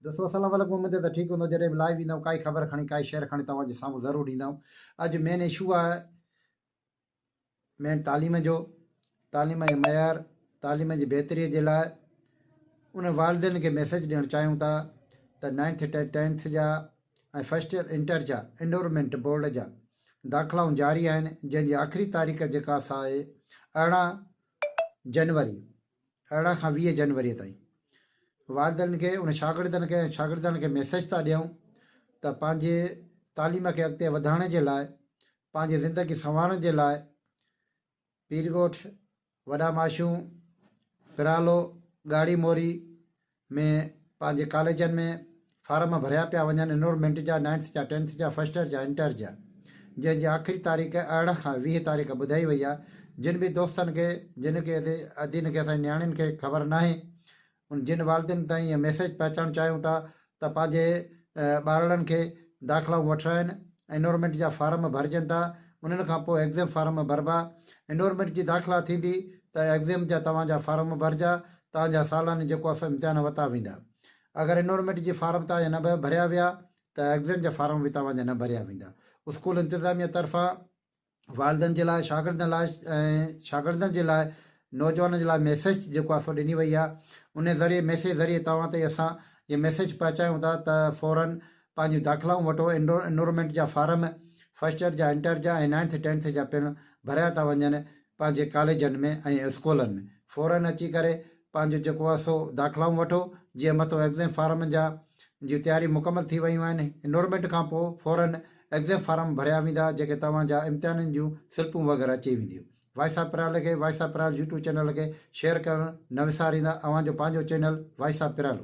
दोस्तों अस्सलाम वालेकुम। उम्मीद है तो ठीक हूंदो। जॾहिं बि लाइव ईंदा काई ख़बर खणी काई शहर खणी तव्हांजे साम्हूं ज़रूरु ईंदा। अॼु मेन इशू आहे मेन तालीम जो, तालीम जो मयार, तालीम जी बहितरीअ जे लाइ उन वालदेन खे मैसेज ॾियणु चाहियूं था त 9th 10th जा ऐं फस्ट ईयर इंटर जा एनरोलमेंट बोर्ड जा दाख़िलाऊं जारी आहिनि, जंहिंजी आख़िरी तारीख़ जेका आहे 18 जनवरी 18 खां 20 जनवरीअ ताईं। वालदनि खे उन शागिर्दनि खे मैसेज था ॾियूं त पंहिंजे तालीम खे अॻिते वधाइण जे लाइ, पंहिंजी ज़िंदगी संवारण जे लाइ पीरगोठ, वॾा माशूं, पिरालो, ॻाढ़ी मोरी में पंहिंजे कॉलेजनि में फार्म भरिया पिया वञनि एनरोलमेंट जा 9th जा 10th जा फस्ट ईयर जा इंटर जा, जंहिंजी आख़िरी तारीख़ 18 खां 20 तारीख़ ॿुधाई वई आहे। जिन बि दोस्तनि खे जिनखे अदीन खे असांजी नियाणियुनि खे ख़बर नाहे, उन जिन वालदेन ताईं इहे मैसेज पहुचाइणु चाहियूं था त पंहिंजे ॿारनि खे दाख़िलाऊं वठराइनि, एनरोलमेंट जा फार्म भरिजनि था, उन्हनि खां पोइ एग्ज़ाम फार्म भरिबा। एनरोलमेंट जी दाख़िला थींदी त एग्ज़ाम जा तव्हांजा फार्म भरिजा, तव्हांजा सालानी जेको असां इम्तिहान वरिता वेंदा। अगरि एनरोलमेंट जी फार्म तव्हांजा न भरिया विया त एग्ज़ाम जा फार्म बि तव्हांजा न भरिया वेंदा। स्कूल इंतिज़ामिया तरफ़ां वालदनि जे लाइ, शागिर्दनि जे लाइ, नौजवाननि जे लाइ मैसेज जेको आहे सो ॾिनी वई आहे। उन ज़रिए मैसेज ज़रिए तव्हां ते असां इहे मैसेज पहुचायूं था त फ़ौरन पंहिंजूं दाख़िलाऊं वठो। एनरोलमेंट जा फार्म फस्ट ईयर जा इंटर जा ऐं 9th 10th जा पिणु भरिया था वञनि पंहिंजे कॉलेजनि में ऐं स्कूलनि में। फ़ौरन अची करे पंहिंजो जेको आहे सो दाख़िलाऊं वठो। जीअं मथो एग्ज़ाम फार्म जा जी तयारी मुकमल थी वियूं आहिनि, एनरोलमेंट खां पोइ फ़ौरन एग्ज़ाम फार्म भरिया वेंदा, जेके तव्हांजा इम्तिहाननि जूं स्लिपूं वग़ैरह अची वेंदियूं। वॉइस ऑफ पिराल खे, वॉइस ऑफ पिराल यूट्यूब चैनल खे शेयर करणु न विसारींदा। अव्हांजो पंहिंजो चैनल वॉइस ऑफ पिराल।